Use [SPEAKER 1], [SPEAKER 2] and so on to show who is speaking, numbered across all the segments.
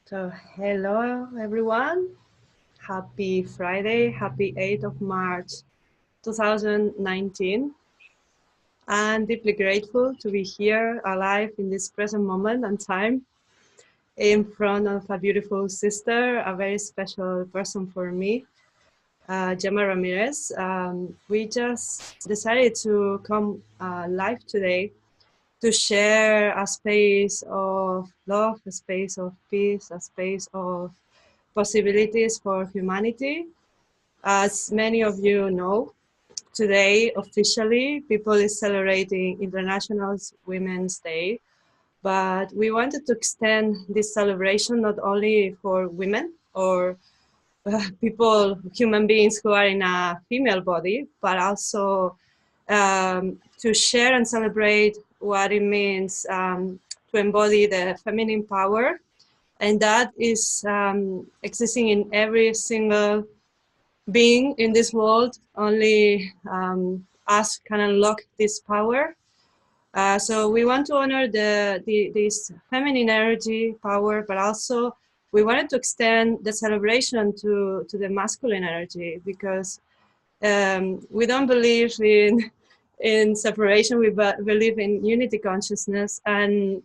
[SPEAKER 1] So, hello everyone. Happy Friday, happy 8th of March 2019. I'm deeply grateful to be here alive in this present moment and time in front of a beautiful sister, a very special person for me, Gema Ramirez. We just decided to come live today to share a space of love, a space of peace, a space of possibilities for humanity. As many of you know, today officially people is celebrating International Women's Day, but we wanted to extend this celebration not only for women or people, human beings who are in a female body, but also to share and celebrate what it means to embody the feminine power. And that is existing in every single being in this world. Only us can unlock this power. So we want to honor this feminine energy power, but also we wanted to extend the celebration to the masculine energy, because we don't believe in separation. We believe in unity consciousness, and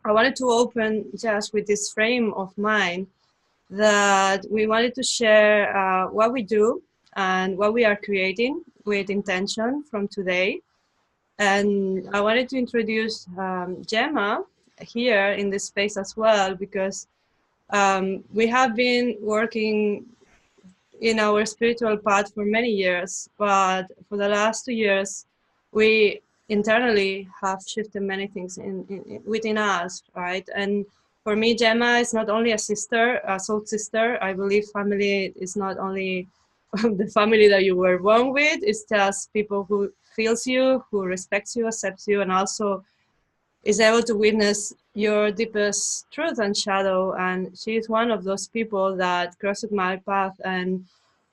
[SPEAKER 1] I wanted to open just with this frame of mind that we wanted to share what we do and what we are creating with intention from today. And I wanted to introduce Gema here in this space as well, because we have been working in our spiritual path for many years, but for the last 2 years, we internally have shifted many things within us, right? And for me, Gemma is not only a sister, a soul sister. I believe family is not only the family that you were born with. It's just people who feels you, who respects you, accepts you, and also is able to witness your deepest truth and shadow. And she is one of those people that crossed my path, and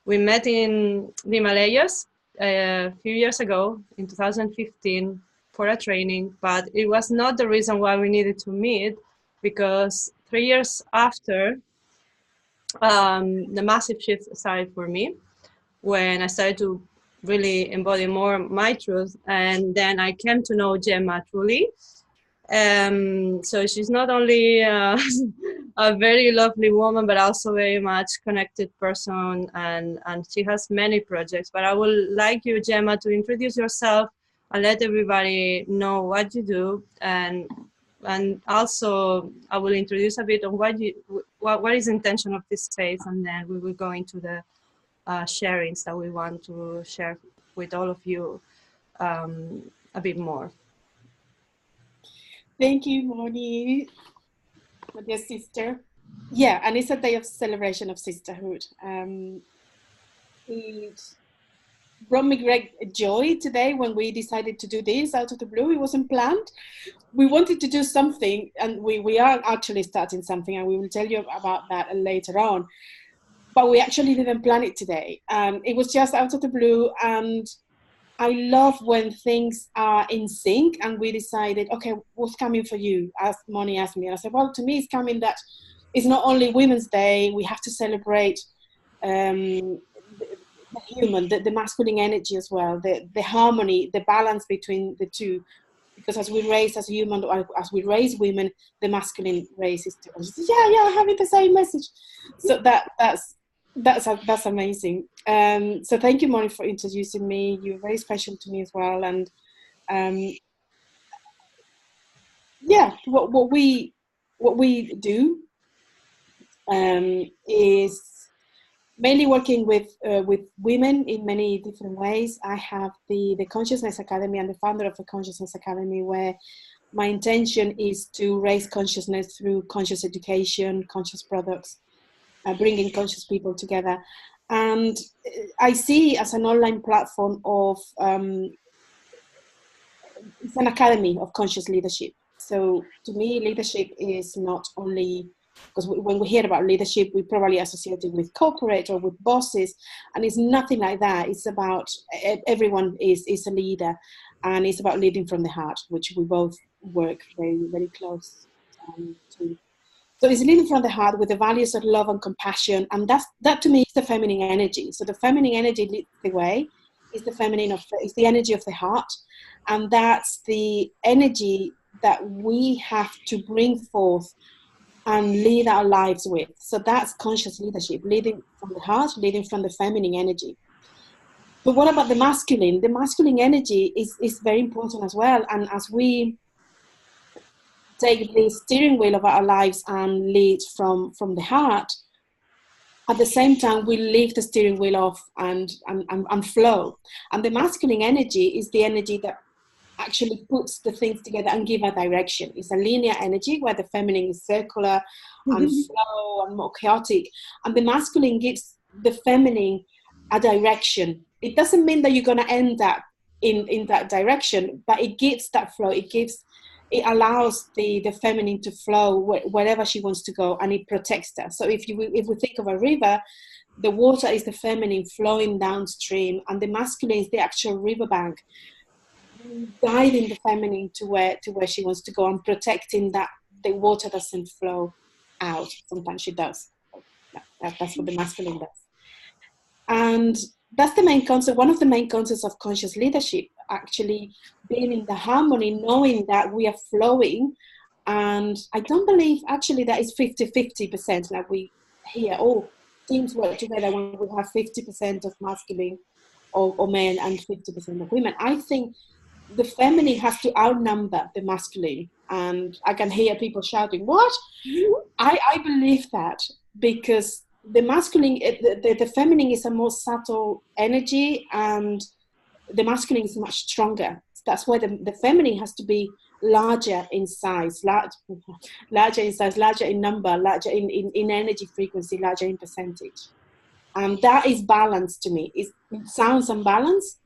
[SPEAKER 1] we met in the Himalayas a few years ago in 2015 for a training, but it was not the reason why we needed to meet, because 3 years after, the massive shift started for me when I started to really embody more my truth. And then I came to know Gemma truly. So she's not only a very lovely woman, but also very much connected person, and she has many projects. But I would like you, Gemma, to introduce yourself and let everybody know what you do, and also I will introduce a bit on what is the intention of this space, and then we will go into the sharings that we want to share with all of you a bit more.
[SPEAKER 2] Thank you, Moni, my dear sister. Yeah, and it's a day of celebration of sisterhood. It brought me great joy today when we decided to do this out of the blue. It wasn't planned. We wanted to do something, and we are actually starting something, and we will tell you about that later on. But we actually didn't plan it today. It was just out of the blue, and I love when things are in sync, and we decided, okay, what's coming for you? As Moni asked me, and I said, well, to me, it's coming that it's not only Women's Day. We have to celebrate the human, the masculine energy as well, the harmony, the balance between the two. Because as we raise as human, as we raise women, the masculine race is to us. Yeah, having the same message. So that's amazing. So thank you, Moni, for introducing me. You're very special to me as well. And yeah, what we do is mainly working with women in many different ways. I have the Consciousness Academy. I'm the founder of the Consciousness Academy, where my intention is to raise consciousness through conscious education, conscious products, bringing conscious people together. And I see as an online platform of, it's an academy of conscious leadership. So to me, leadership is not only, because when we hear about leadership, we probably associate it with corporate or with bosses, and it's nothing like that. It's about everyone is a leader, and it's about leading from the heart, which we both work very, very close to. So it's leading from the heart with the values of love and compassion, and that to me is the feminine energy. So the feminine energy leads the way, is the energy of the heart, and that's the energy that we have to bring forth and lead our lives with. So that's conscious leadership, leading from the heart, leading from the feminine energy. But what about the masculine? The masculine energy is very important as well. And as we take the steering wheel of our lives and lead from the heart, at the same time, we leave the steering wheel off and flow. And the masculine energy is the energy that actually puts the things together and give a direction. It's a linear energy where the feminine is circular and flow and more chaotic. And the masculine gives the feminine a direction. It doesn't mean that you're going to end up in that direction, but it gives that flow. It allows the feminine to flow wherever she wants to go, and it protects her. So if we think of a river, the water is the feminine flowing downstream, and the masculine is the actual riverbank, guiding the feminine to where she wants to go and protecting that the water doesn't flow out. Sometimes she does. That's what the masculine does. And that's the main concept, one of the main concepts of conscious leadership, actually being in the harmony, knowing that we are flowing. And I don't believe actually that is 50-50%, like we hear, oh, teams work together when we have 50% of masculine or men and 50% of women. I think the feminine has to outnumber the masculine. And I can hear people shouting, what? I believe that, because the masculine, the feminine is a more subtle energy, and the masculine is much stronger. That's why the feminine has to be larger in size, larger in size, larger in number, larger in energy frequency, larger in percentage. And that is balance to me. It sounds unbalanced,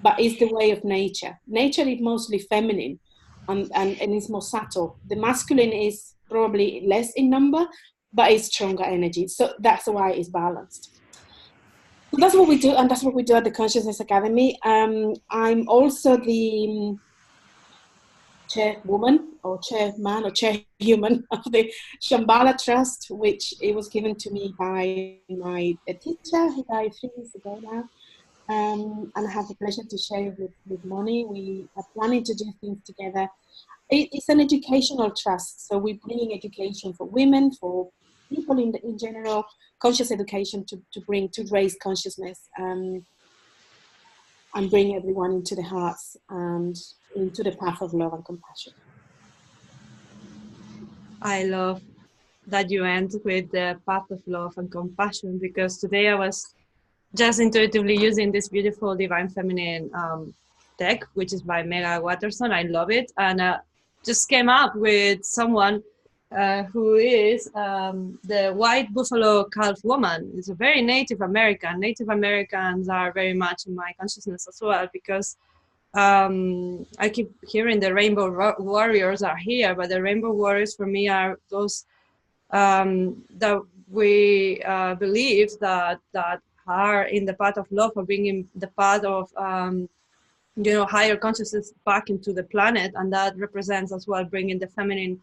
[SPEAKER 2] but it's the way of nature. Nature is mostly feminine and it's more subtle. The masculine is probably less in number, but it's stronger energy. So that's why it's balanced. So that's what we do, and that's what we do at the Consciousness Academy. I'm also the chairwoman or chairman or chairhuman of the Shambhala Trust, which it was given to me by my teacher who died 3 years ago now. And I have the pleasure to share with Moni. We are planning to do things together. It's an educational trust, so we're bringing education for women, for people in general, conscious education to raise consciousness and bring everyone into the hearts and into the path of love and compassion.
[SPEAKER 1] I love that you end with the path of love and compassion, because today I was just intuitively using this beautiful Divine Feminine deck, which is by Mega Watterson. I love it. And just came up with someone who is the white buffalo calf woman. It's a very Native American. Native Americans are very much in my consciousness as well, because I keep hearing the rainbow warriors are here, but the rainbow warriors for me are those that we believe that are in the path of love, or bringing the path of higher consciousness back into the planet, and that represents as well bringing the feminine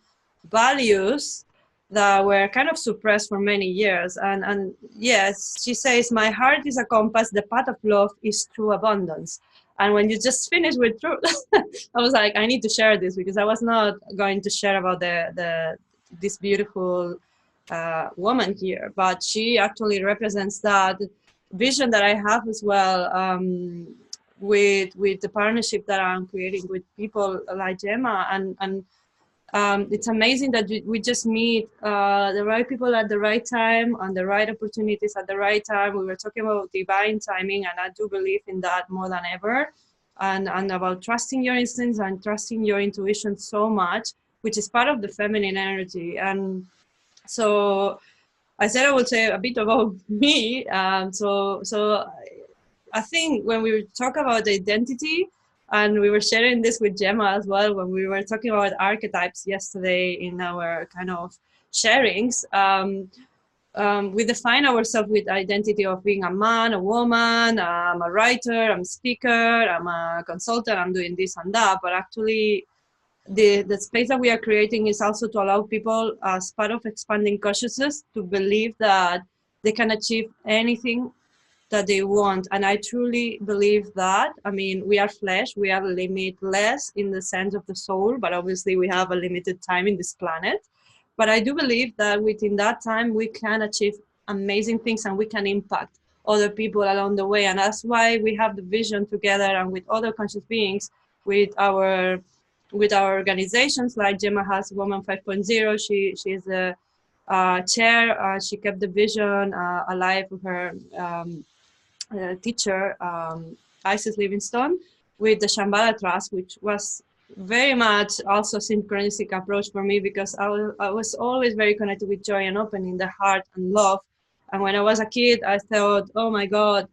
[SPEAKER 1] values that were kind of suppressed for many years. And yes, she says, my heart is a compass, the path of love is true abundance. And when you just finished with truth, I was like, I need to share this, because I was not going to share about this beautiful woman here, but she actually represents that vision that I have as well, with the partnership that I'm creating with people like Gema. And it's amazing that we just meet the right people at the right time, and the right opportunities at the right time. We were talking about divine timing, and I do believe in that more than ever, and about trusting your instincts and trusting your intuition so much, which is part of the feminine energy. And so I said I would say a bit about me. So I think when we talk about identity, and we were sharing this with Gema as well, when we were talking about archetypes yesterday in our kind of sharings, we define ourselves with identity of being a man, a woman, I'm a writer, I'm a speaker, I'm a consultant, I'm doing this and that. But actually, the space that we are creating is also to allow people, as part of expanding consciousness, to believe that they can achieve anything that they want. And I truly believe that. I mean, we are flesh, we are limitless in the sense of the soul, but obviously we have a limited time in this planet. But I do believe that within that time we can achieve amazing things and we can impact other people along the way. And that's why we have the vision together and with other conscious beings, with our organizations, like Gema has Woman 5.0. She's a chair. She kept the vision alive with her teacher, Isis Livingstone, with the Shambhala Trust, which was very much also synchronistic approach for me, because I was always very connected with joy and opening the heart and love. And when I was a kid, I thought, oh my God,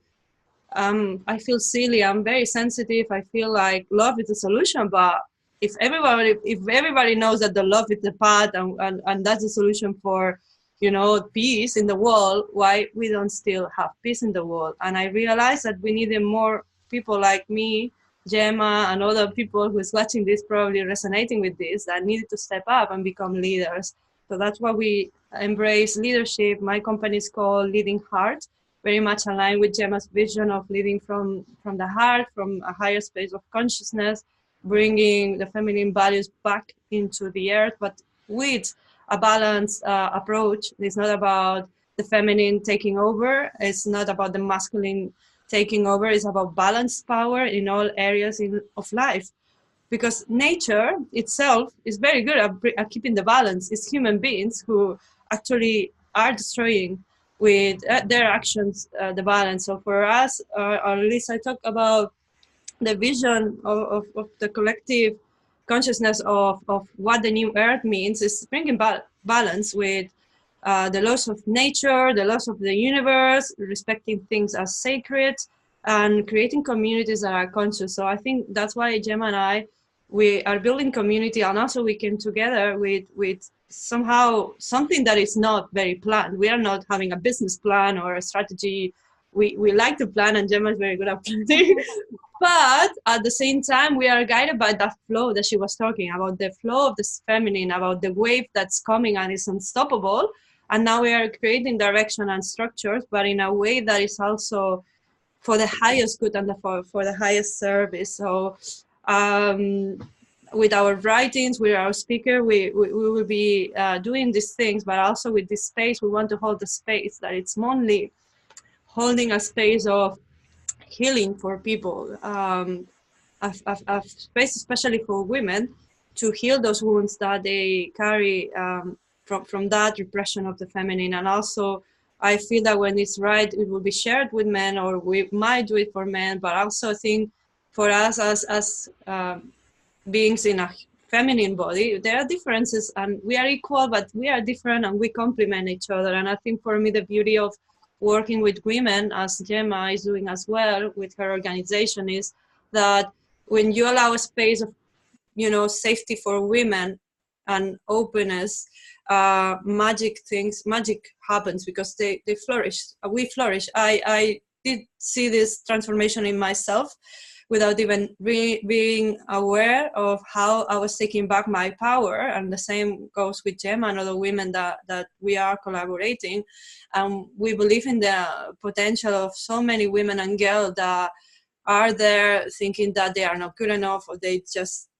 [SPEAKER 1] I feel silly. I'm very sensitive. I feel like love is the solution. But if everybody knows that the love is the path, and that's the solution for, peace in the world, why we don't still have peace in the world? And I realized that we needed more people like me, Gemma, and other people who's watching this probably resonating with this, that needed to step up and become leaders. So that's why we embrace leadership. My company is called Leading Heart, very much aligned with Gemma's vision of living from the heart, from a higher space of consciousness, bringing the feminine values back into the earth, but with a balanced approach. It's not about the feminine taking over. It's not about the masculine taking over. It's about balanced power in all areas of life. Because nature itself is very good at keeping the balance. It's human beings who actually are destroying with their actions the balance. So for us, or at least I talk about the vision of the collective consciousness of what the new earth means, is bringing balance with the laws of nature, the laws of the universe, respecting things as sacred, and creating communities that are conscious. So I think that's why Gemma and I, we are building community, and also we came together with somehow something that is not very planned. We are not having a business plan or a strategy. We like to plan, and Gemma is very good at planning. But at the same time, we are guided by that flow that she was talking about, the flow of this feminine, about the wave that's coming and is unstoppable. And now we are creating direction and structures, but in a way that is also for the highest good and for the highest service. So with our writings, with our speaker, we will be doing these things, but also with this space, we want to hold the space that it's only holding a space of healing for people, a space especially for women to heal those wounds that they carry from that repression of the feminine. And also I feel that when it's right, it will be shared with men, or we might do it for men, but also I think for us as beings in a feminine body, there are differences, and we are equal, but we are different, and we complement each other. And I think for me, the beauty of working with women, as Gemma is doing as well with her organization, is that when you allow a space of, safety for women and openness, magic happens, because they flourish. We flourish. I did see this transformation in myself without even being aware of how I was taking back my power. And the same goes with Gemma and other women that we are collaborating. And we believe in the potential of so many women and girls that are there thinking that they are not good enough, or they just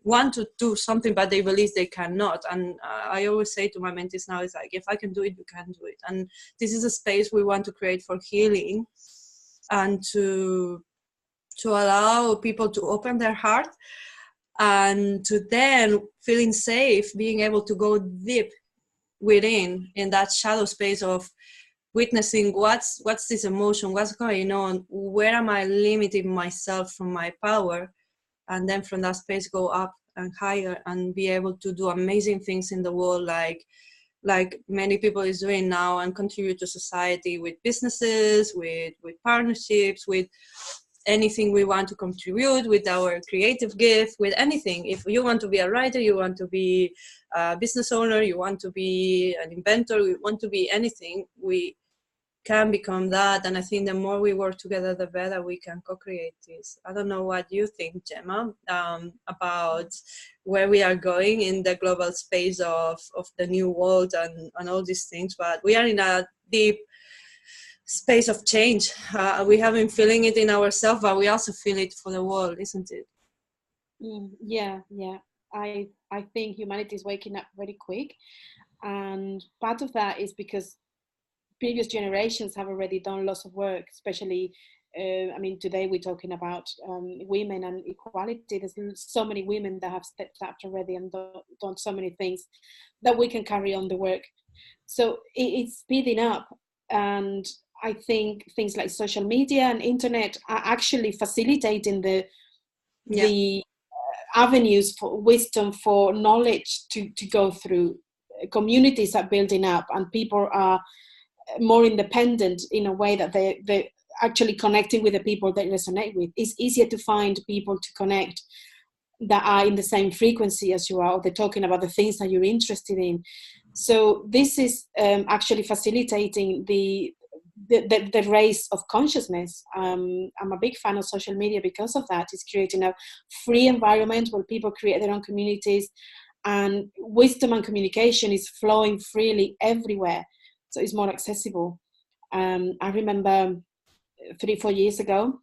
[SPEAKER 1] want to do something, but they believe they cannot. And I always say to my mentees now, it's like, if I can do it, you can do it. And this is a space we want to create for healing, and to allow people to open their heart, and to then feeling safe, being able to go deep within in that shadow space of witnessing what's this emotion, what's going on, where am I limiting myself from my power, and then from that space go up and higher and be able to do amazing things in the world, like many people is doing now, and contribute to society with businesses, with partnerships, with anything we want to contribute, with our creative gift, with anything. If you want to be a writer, you want to be a business owner, you want to be an inventor, you want to be anything, we can become that. And I think the more we work together, the better we can co-create this. I don't know what you think, Gemma, about where we are going in the global space of the new world and all these things, but we are in a deep space of change. We have been feeling it in ourselves, but we also feel it for the world, isn't it?
[SPEAKER 2] Yeah, yeah. I think humanity is waking up very quick, and part of that is because previous generations have already done lots of work, especially. I mean, today we're talking about women and equality. There's so many women that have stepped up already and done so many things that we can carry on the work. So it's speeding up, and I think things like social media and internet are actually facilitating the avenues for wisdom, for knowledge to go through. Communities are building up, and people are more independent in a way that they actually connecting with the people they resonate with. It's easier to find people to connect that are in the same frequency as you are, or they're talking about the things that you're interested in. So this is actually facilitating the race of consciousness. I'm a big fan of social media because of that. It's creating a free environment where people create their own communities, and wisdom and communication is flowing freely everywhere. So it's more accessible. I remember 3-4 years ago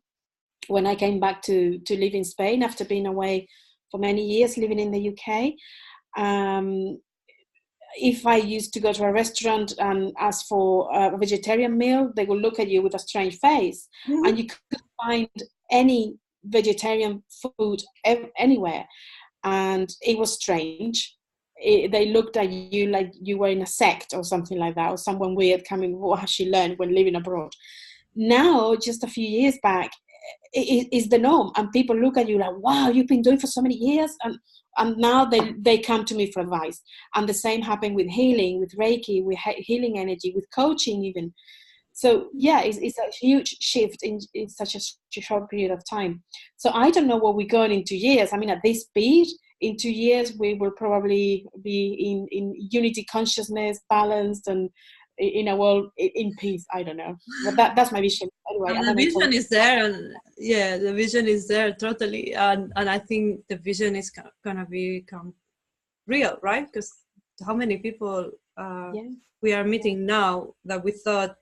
[SPEAKER 2] when I came back to live in Spain after being away for many years living in the UK. If I used to go to a restaurant and ask for a vegetarian meal, they would look at you with a strange face, and you couldn't find any vegetarian food anywhere, and it was strange. They looked at you like you were in a sect or something like that, or someone weird coming. What has she learned when living abroad? Now, just a few years back, it is the norm, and people look at you like, wow, you've been doing for so many years, and now they come to me for advice. And the same happened with healing, with Reiki, with healing energy, with coaching even. So yeah, it's a huge shift in such a short period of time. So I don't know where we're going in 2 years. I mean, at this speed, in 2 years we will probably be in unity consciousness, balanced, and in a world in peace. I don't know, but that's my vision anyway.
[SPEAKER 1] And the vision is there, and yeah, the vision is there totally, and I think the vision is gonna become real, right? Because how many people we are meeting now that we thought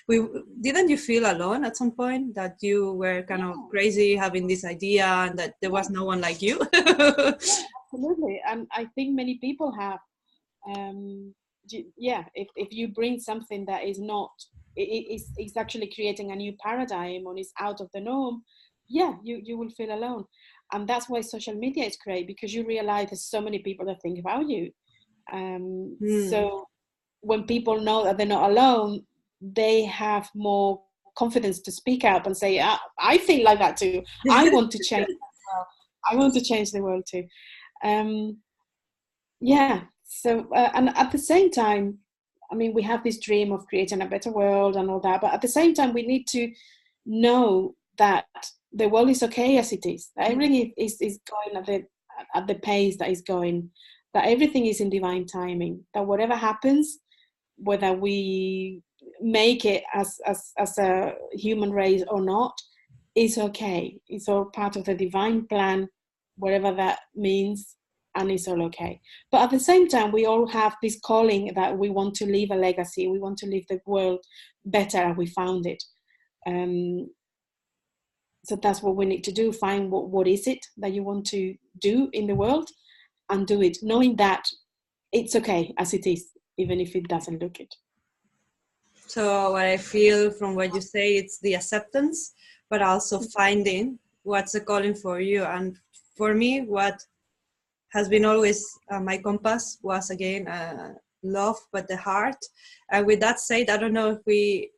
[SPEAKER 1] we didn't. You feel alone at some point that you were kind of crazy having this idea and that there was no one like you?
[SPEAKER 2] Absolutely, and I think many people have. If you bring something that is not, it's actually creating a new paradigm or is out of the norm, you will feel alone. And that's why social media is great, because you realize there's so many people that think about you. So when people know that they're not alone, they have more confidence to speak up and say, I feel like that too. I want to change. I want to change the world too. So and at the same time, I mean, we have this dream of creating a better world and all that, but at the same time we need to know that the world is okay as it is, that everything is going at the pace that is going, that everything is in divine timing, that whatever happens, whether we make it as a human race or not, is okay. It's all part of the divine plan, whatever that means, and it's all okay. But at the same time, we all have this calling that we want to leave a legacy. We want to leave the world better as we found it. So that's what we need to do. Find what is it that you want to do in the world, and do it, knowing that it's okay as it is, even if it doesn't look it.
[SPEAKER 1] So what I feel from what you say, it's the acceptance, but also finding what's the calling for you. And for me, what has been always my compass was, again, love, but the heart. And with that said, I don't know if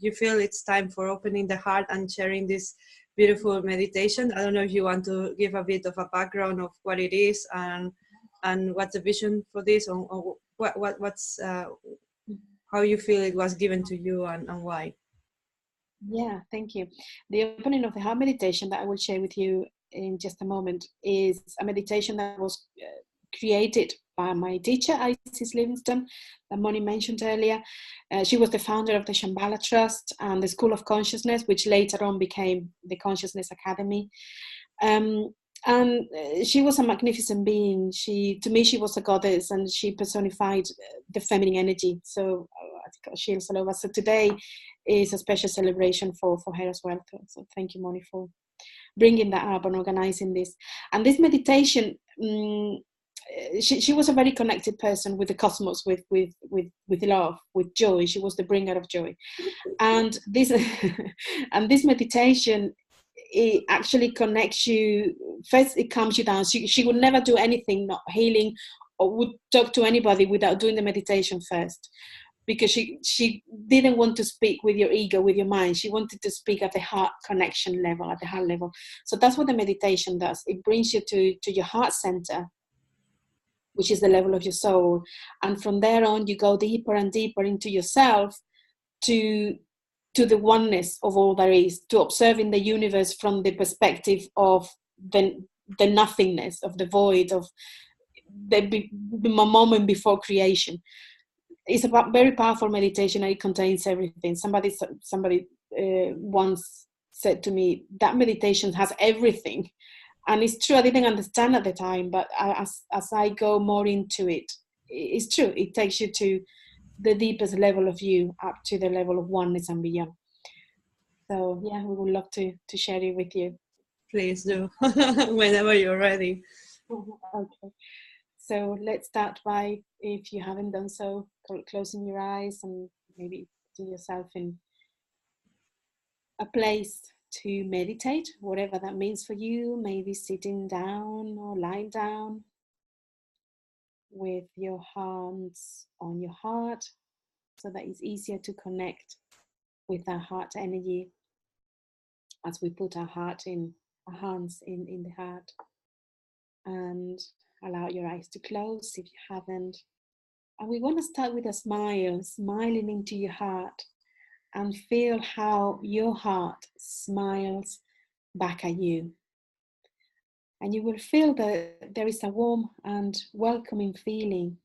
[SPEAKER 1] you feel it's time for opening the heart and sharing this beautiful meditation. I don't know if you want to give a bit of a background of what it is and what's the vision for this, or what's how you feel it was given to you and why.
[SPEAKER 2] Yeah, thank you. The opening of the heart meditation that I will share with you in just a moment is a meditation that was created by my teacher, Isis Livingston, that Moni mentioned earlier. She was the founder of the Shambhala Trust and the School of Consciousness, which later on became the Consciousness Academy. And she was a magnificent being. To me, she was a goddess, and she personified the feminine energy. So she all over. So today is a special celebration for her as well. So thank you, Moni, for bringing that up and organizing this. And this meditation, she was a very connected person with the cosmos, with love, with joy. She was the bringer of joy. And this and this meditation, it actually connects you. First, it calms you down. She would never do anything, not healing, or would talk to anybody without doing the meditation first, because she didn't want to speak with your ego, with your mind. She wanted to speak at the heart connection level, at the heart level. So that's what the meditation does. It brings you to your heart center, which is the level of your soul. And from there on, you go deeper and deeper into yourself, to the oneness of all there is, to observing the universe from the perspective of the nothingness, of the void, of the moment before creation. It's a very powerful meditation, and it contains everything. Somebody once said to me, that meditation has everything. And it's true, I didn't understand at the time, but as I go more into it, it's true. It takes you to the deepest level of you, up to the level of oneness and beyond. So yeah, we would love to share it with you.
[SPEAKER 1] Please do, whenever you're ready.
[SPEAKER 2] Okay. So let's start by, if you haven't done so, closing your eyes and maybe putting yourself in a place to meditate, whatever that means for you. Maybe sitting down or lying down with your hands on your heart, so that it's easier to connect with our heart energy as we put our hands in the heart. And allow your eyes to close if you haven't. And we want to start with a smile, smiling into your heart, and feel how your heart smiles back at you. And you will feel that there is a warm and welcoming feeling.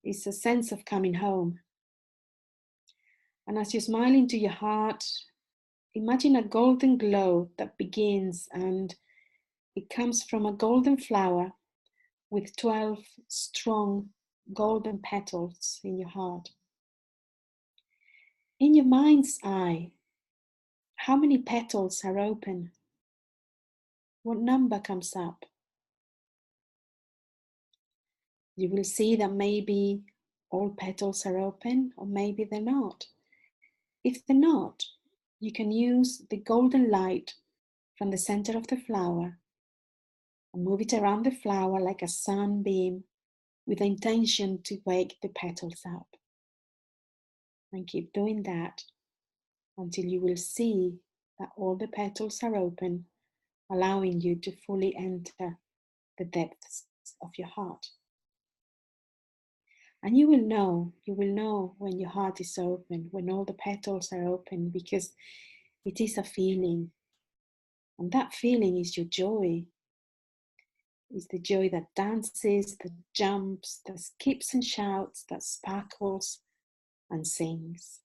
[SPEAKER 2] It's a sense of coming home. And as you smile into your heart, imagine a golden glow that begins, and it comes from a golden flower with 12 strong golden petals in your heart. In your mind's eye, how many petals are open? What number comes up? You will see that maybe all petals are open, or maybe they're not. If they're not, you can use the golden light from the center of the flower and move it around the flower like a sunbeam, with the intention to wake the petals up. And keep doing that until you will see that all the petals are open, allowing you to fully enter the depths of your heart. And you will know when your heart is open, when all the petals are open, because it is a feeling. And that feeling is your joy. It's the joy that dances, that jumps, that skips and shouts, that sparkles and sings.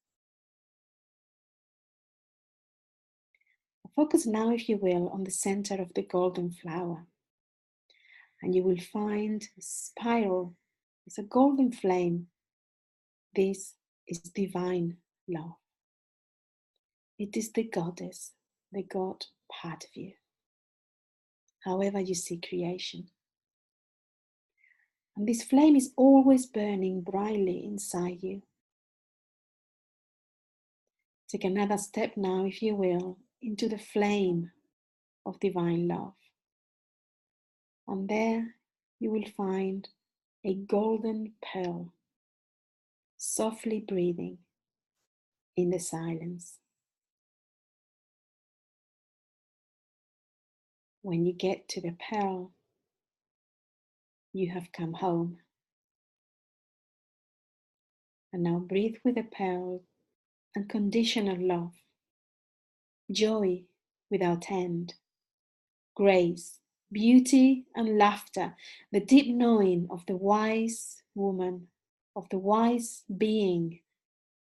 [SPEAKER 2] Focus now, if you will, on the center of the golden flower. And you will find a spiral. It's a golden flame. This is divine love. It is the goddess, the God part of you, however you see creation. And this flame is always burning brightly inside you. Take another step now, if you will, into the flame of divine love. And there you will find a golden pearl, softly breathing in the silence. When you get to the pearl, you have come home. And now breathe with the pearl unconditional love, joy without end, grace beauty and laughter, the deep knowing of the wise woman, of the wise being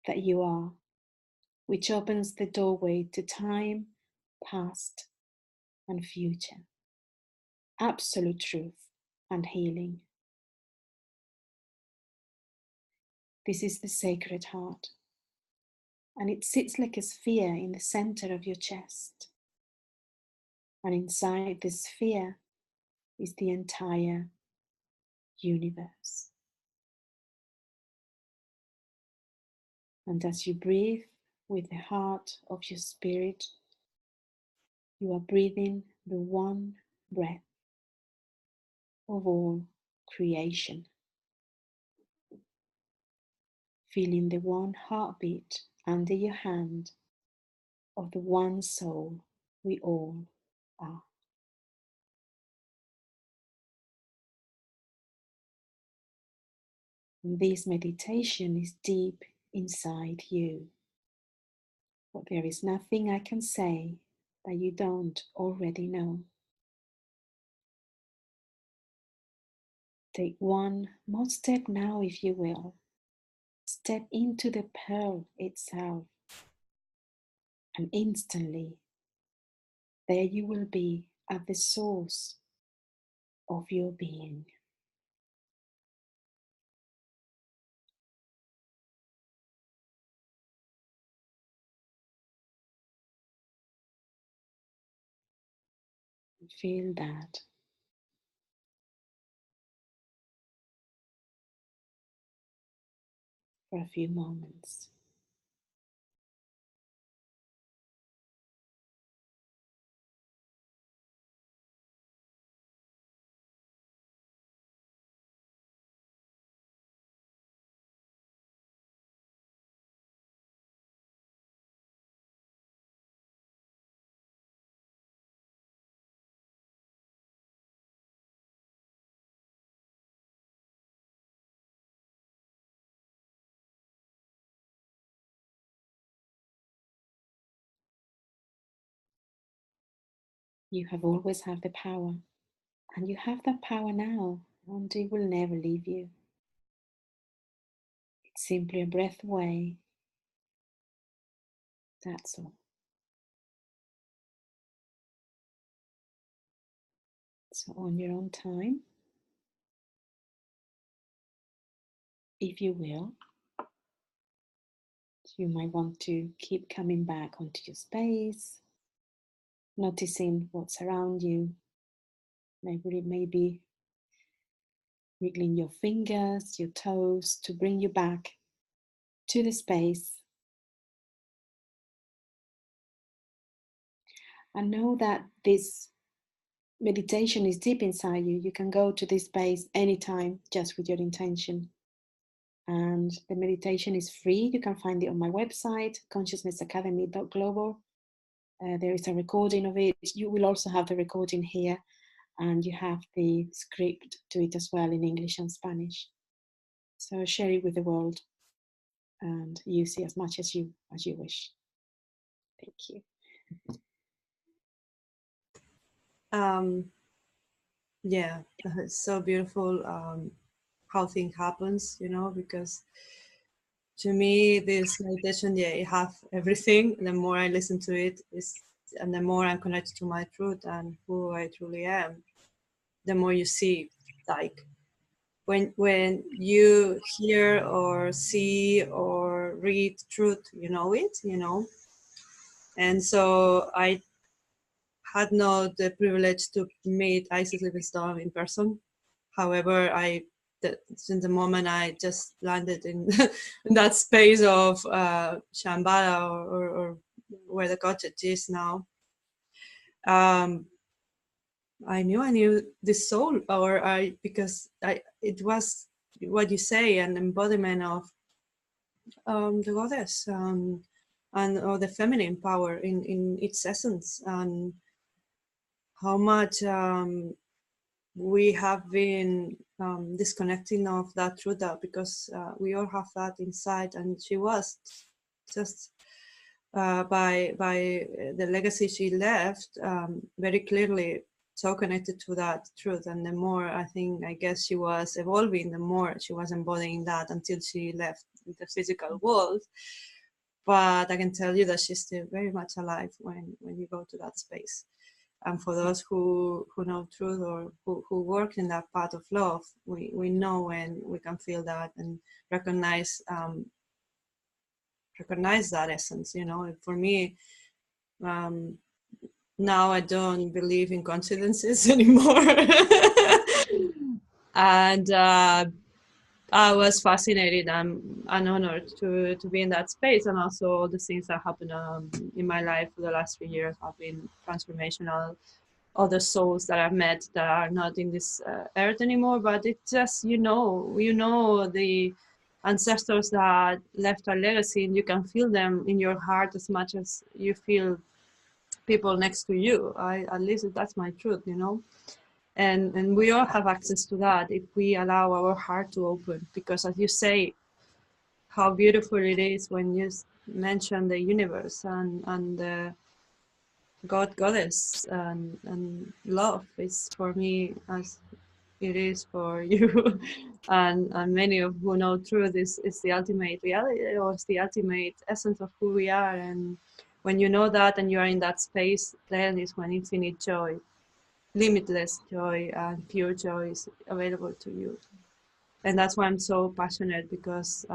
[SPEAKER 2] that you are, which opens the doorway to time, past, and future, absolute truth and healing. This is the Sacred Heart, and it sits like a sphere in the center of your chest. And inside the sphere is the entire universe. And as you breathe with the heart of your spirit, you are breathing the one breath of all creation, feeling the one heartbeat under your hand of the one soul we all are. And this meditation is deep inside you, but there is nothing I can say that you don't already know. Take one more step now, if you will. Step into the pearl itself, and instantly there you will be at the source of your being. Feel that. For a few moments. You have always had the power, and you have that power now, and it will never leave you. It's simply a breath away. That's all. So, on your own time, if you will, you might want to keep coming back onto your space, noticing what's around you. Maybe wiggling your fingers, your toes to bring you back to the space. And know that this meditation is deep inside you. You can go to this space anytime just with your intention. And the meditation is free. You can find it on my website, consciousnessacademy.global. There is a recording of it. You will also have the recording here, and you have the script to it as well in English and Spanish. So share it with the world and use it as much as you wish. Thank you.
[SPEAKER 1] Yeah, it's so beautiful how thing happens, you know, because to me this meditation, yeah, it have everything. The more I listen to it, and the more I'm connected to my truth and who I truly am, the more you see, like when you hear or see or read truth, you know it, you know. And so I had not the privilege to meet Isis Livingstone in person. However, since the moment I just landed in, in that space of Shambhala or where the cottage is now, I knew this soul, because it was what you say, an embodiment of the goddess, and or the feminine power in its essence, and how much we have been disconnecting of that truth, because we all have that inside, and she was just by the legacy she left, very clearly so connected to that truth. And the more I guess she was evolving, the more she was embodying that until she left the physical world. But I can tell you that she's still very much alive when you go to that space. And for those who know truth or who work in that path of love, we know when we can feel that and recognize that essence. For me, now I don't believe in coincidences anymore. And I was fascinated and honored to be in that space, and also all the things that happened in my life for the last 3 years have been transformational. Other souls that I've met that are not in this earth anymore, but it's just the ancestors that left a legacy, and you can feel them in your heart as much as you feel people next to you. At least that's my truth, and we all have access to that if we allow our heart to open. Because as you say, how beautiful it is when you mention the universe and the God, goddess, and love is for me as it is for you. And many of who know truth is the ultimate reality, or it's the ultimate essence of who we are. And when you know that and you are in that space, then is when infinite joy, limitless joy, and pure joy is available to you. And that's why I'm so passionate, because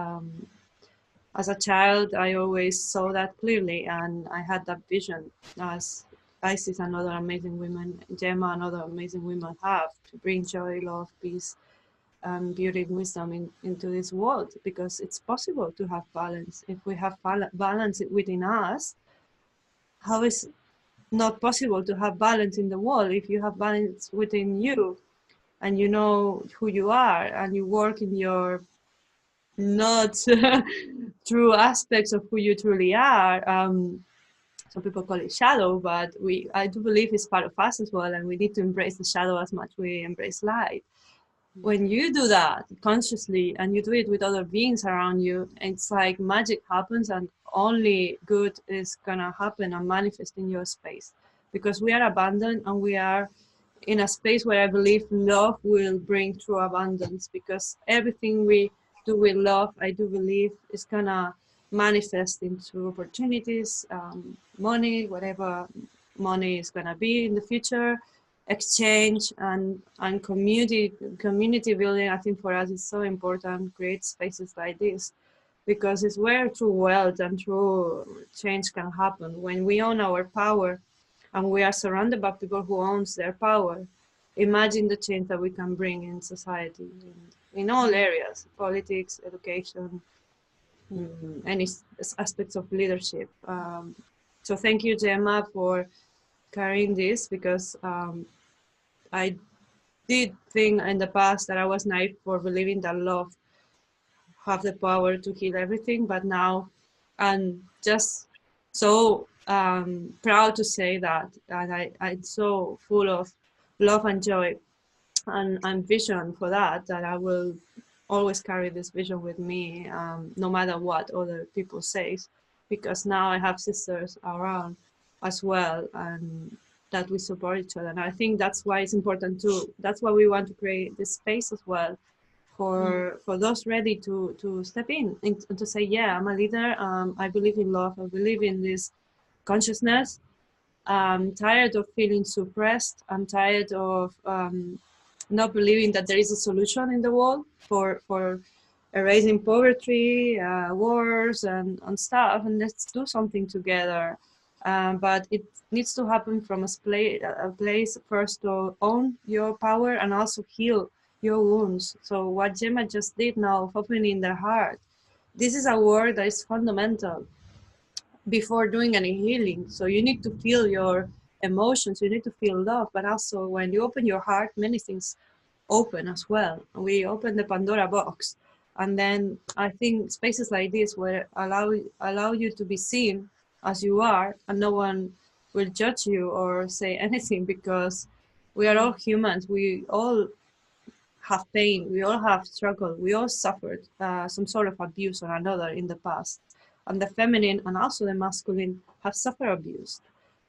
[SPEAKER 1] as a child, I always saw that clearly, and I had that vision, as Isis and other amazing women, Gema and other amazing women have, to bring joy, love, peace, beauty, and wisdom into this world, because it's possible to have balance. If we have balance within us, how is not possible to have balance in the world? If you have balance within you, and you know who you are, and you work in your not true aspects of who you truly are. Some people call it shadow, but I do believe it's part of us as well, and we need to embrace the shadow as much as we embrace light. When you do that consciously and you do it with other beings around you, it's like magic happens, and only good is gonna happen and manifest in your space, because we are abundant, and we are in a space where I believe love will bring true abundance, because everything we do with love, I do believe, is gonna manifest into opportunities, money, whatever money is gonna be in the future, exchange, and community building. I think for us it's so important, create spaces like this, because it's where true wealth and true change can happen. When we own our power and we are surrounded by people who owns their power, imagine the change that we can bring in society, in all areas: politics, education, any aspects of leadership. So thank you, Gemma, for carrying this, because I did think in the past that I was naive for believing that love have the power to heal everything, but now I'm just so proud to say that, and I'm so full of love and joy and vision for that I will always carry this vision with me, no matter what other people say, because now I have sisters around as well, and that we support each other. And I think that's why it's important too. That's why we want to create this space as well for those ready to step in and to say, yeah, I'm a leader. I believe in love. I believe in this consciousness. I'm tired of feeling suppressed. I'm tired of not believing that there is a solution in the world for erasing poverty, wars, and stuff. And let's do something together. But it needs to happen from a place first to own your power and also heal your wounds. So what Gemma just did now of opening their heart, this is a work that is fundamental before doing any healing. So you need to feel your emotions, you need to feel love, but also when you open your heart, many things open as well. We open the Pandora box. And then I think spaces like this where allow you to be seen as you are, and no one will judge you or say anything, because we are all humans. We all have pain, we all have struggle, we all suffered some sort of abuse or another in the past. And the feminine and also the masculine have suffered abuse.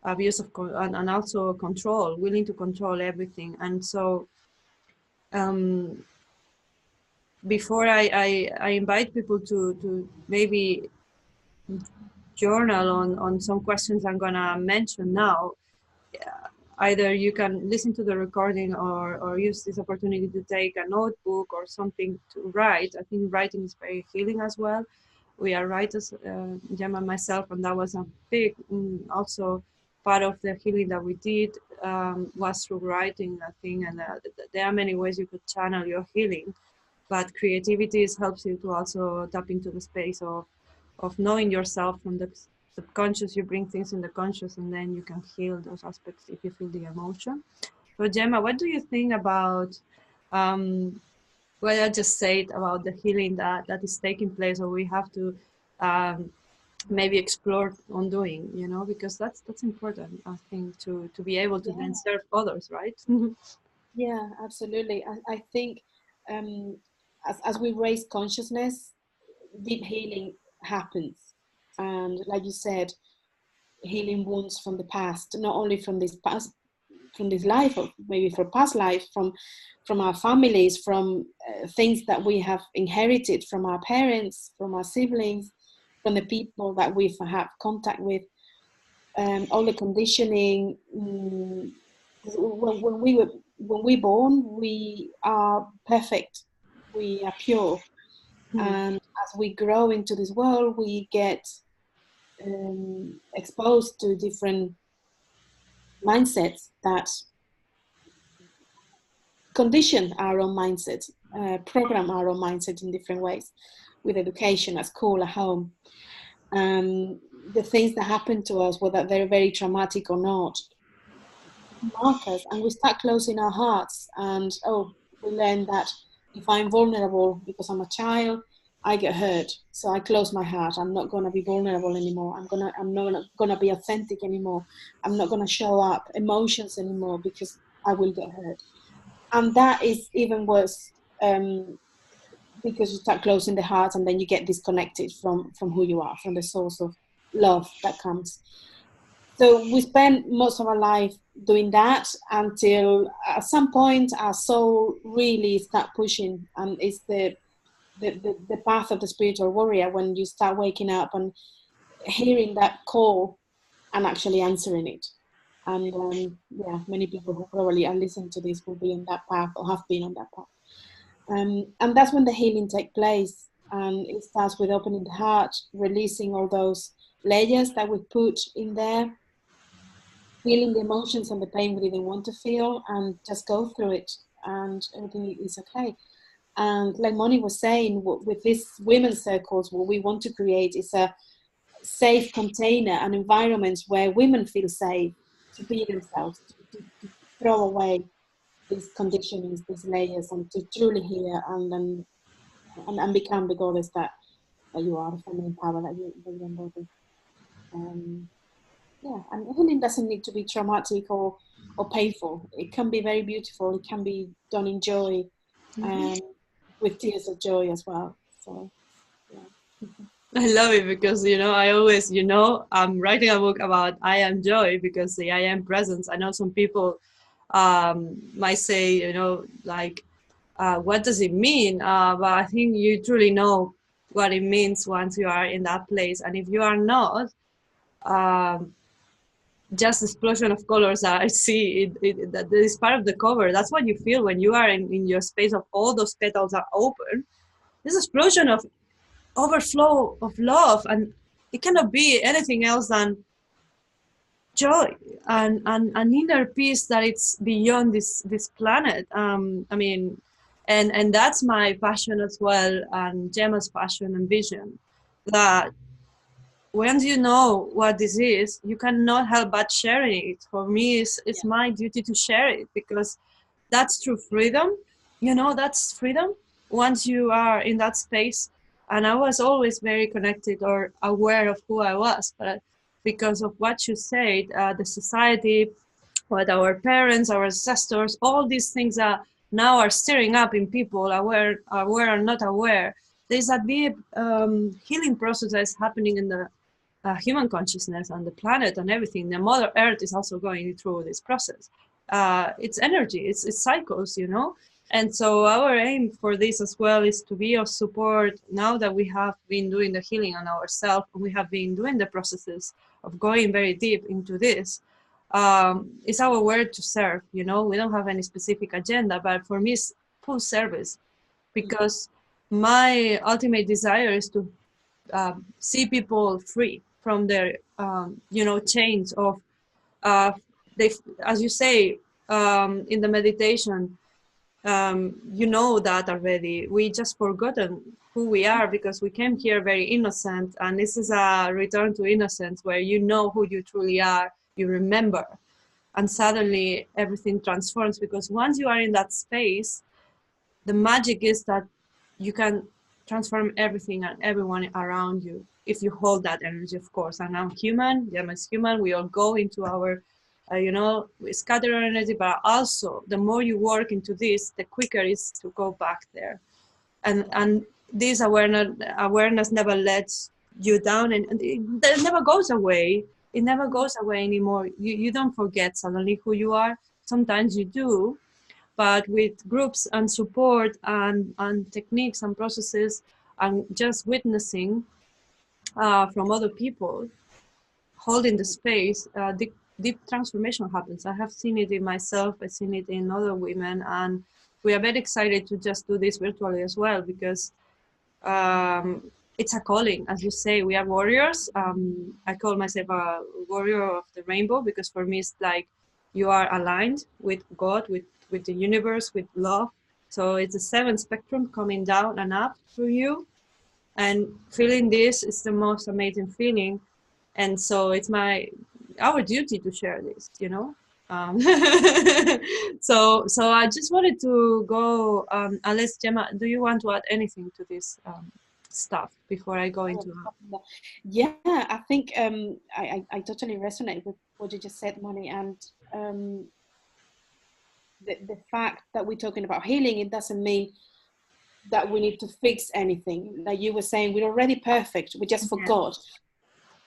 [SPEAKER 1] abuse of and also control, willing to control everything. And so um, before I invite people to maybe journal on some questions I'm gonna mention now. Either you can listen to the recording or use this opportunity to take a notebook or something to write. I think writing is very healing as well. We are writers, Gemma and myself, and that was a big also part of the healing that we did was through writing, I think. And there are many ways you could channel your healing, but creativity helps you to also tap into the space of knowing yourself from the subconscious. You bring things in the conscious, and then you can heal those aspects if you feel the emotion. So Gemma, what do you think about what I just said about the healing that is taking place, or we have to um, maybe explore on doing, because that's important, I think, to be able to then serve others, right?
[SPEAKER 2] Yeah, absolutely. I think um, as we raise consciousness, deep healing happens. And like you said, healing wounds from the past, not only from this past, from this life, or maybe from past life, from our families, from things that we have inherited from our parents, from our siblings, from the people that we've had contact with, all the conditioning. When we born, we are perfect, we are pure, and as we grow into this world, we get exposed to different mindsets that condition our own mindset, program our own mindset in different ways, with education, at school, at home. The things that happen to us, whether they're very traumatic or not, mark us, and we start closing our hearts. And we learn that if I'm vulnerable because I'm a child, I get hurt, so I close my heart. I'm not going to be vulnerable anymore. I'm not going to be authentic anymore. I'm not going to show up emotions anymore because I will get hurt. And that is even worse, because you start closing the heart, and then you get disconnected from who you are, from the source of love that comes. So we spend most of our life doing that until at some point our soul really start pushing, and it's the path of the spiritual warrior, when you start waking up and hearing that call and actually answering it. And many people who probably are listening to this will be on that path or have been on that path. And that's when the healing takes place. And it starts with opening the heart, releasing all those layers that we put in there, feeling the emotions and the pain we didn't want to feel, and just go through it, and everything is okay. And like Moni was saying, with these women's circles, what we want to create is a safe container, an environment where women feel safe to be themselves, to throw away these conditionings, these layers, and to truly hear and become the goddess that you are, the feminine power that you embody. And healing doesn't need to be traumatic or painful. It can be very beautiful. It can be done in joy, and with tears of joy as well. So, yeah.
[SPEAKER 1] I love it because, I always, I'm writing a book about I am joy, because the I am presence. I know some people might say, like, what does it mean? But I think you truly know what it means once you are in that place. And if you are not, um, just explosion of colors that I see, that is part of the cover. That's what you feel when you are in your space of all those petals are open. This explosion of overflow of love, and it cannot be anything else than joy and an inner peace that it's beyond this planet. And that's my passion as well, and Gemma's passion and vision, that once you know what this is, you cannot help but sharing it. For me, it's my duty to share it, because that's true freedom. That's freedom once you are in that space. And I was always very connected or aware of who I was, but because of what you said, the society, what our parents, our ancestors, all these things that now are stirring up in people, aware or not aware, there's a deep healing process that is happening human consciousness and the planet and everything. The Mother Earth is also going through this process. It's energy, it's cycles, you know. And so our aim for this as well is to be of support now that we have been doing the healing on ourselves, and we have been doing the processes of going very deep into this. It's our word to serve, you know. We don't have any specific agenda, but for me it's full service, because my ultimate desire is to see people free from their you know, chains of they, as you say, in the meditation, you know that already. We just forgotten who we are because we came here very innocent, and this is a return to innocence where you know who you truly are, you remember, and suddenly everything transforms, because once you are in that space, the magic is that you can transform everything and everyone around you if you hold that energy, of course. And I'm human, Gemma is human, we all go into our you know, we scatter our energy, but also the more you work into this, the quicker it is to go back there. And this awareness never lets you down, and it never goes away. It never goes away anymore. You don't forget suddenly who you are. Sometimes you do, but with groups and support and techniques and processes and just witnessing from other people, holding the space, deep transformation happens. I have seen it in myself, I've seen it in other women, and we are very excited to just do this virtually as well, because it's a calling. As you say, we are warriors. I call myself a warrior of the rainbow, because for me it's like you are aligned with God, with the universe, with love. So it's a 7 spectrum coming down and up through you, and feeling this is the most amazing feeling. And so it's our duty to share this, you know. um, so I just wanted to go, unless Gemma, do you want to add anything to this stuff before I go into
[SPEAKER 2] Yeah, I think I totally resonate with what you just said, Moni, and the fact that we're talking about healing, it doesn't mean that we need to fix anything. Like you were saying, we're already perfect, we just
[SPEAKER 1] yeah.
[SPEAKER 2] forgot.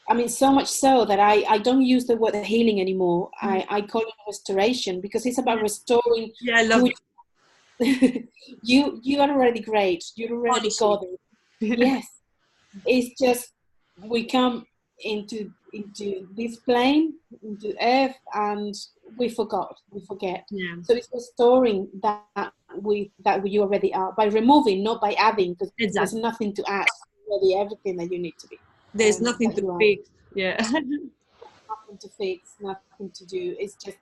[SPEAKER 2] I mean, so much so that I don't use the word healing anymore. I call it restoration, because it's about restoring
[SPEAKER 1] Yeah, I love
[SPEAKER 2] who
[SPEAKER 1] it.
[SPEAKER 2] you are already great. You're already
[SPEAKER 1] Polishing.
[SPEAKER 2] God. Yes. It's just we come into this plane, into earth, and we forget.
[SPEAKER 1] Yeah,
[SPEAKER 2] So it's restoring that you already are, by removing, not by adding, because there's
[SPEAKER 1] exactly.
[SPEAKER 2] nothing to add. Already everything that you need to be,
[SPEAKER 1] There's nothing
[SPEAKER 2] that
[SPEAKER 1] to
[SPEAKER 2] you are.
[SPEAKER 1] fix. Yeah.
[SPEAKER 2] Nothing to fix, nothing to do. It's just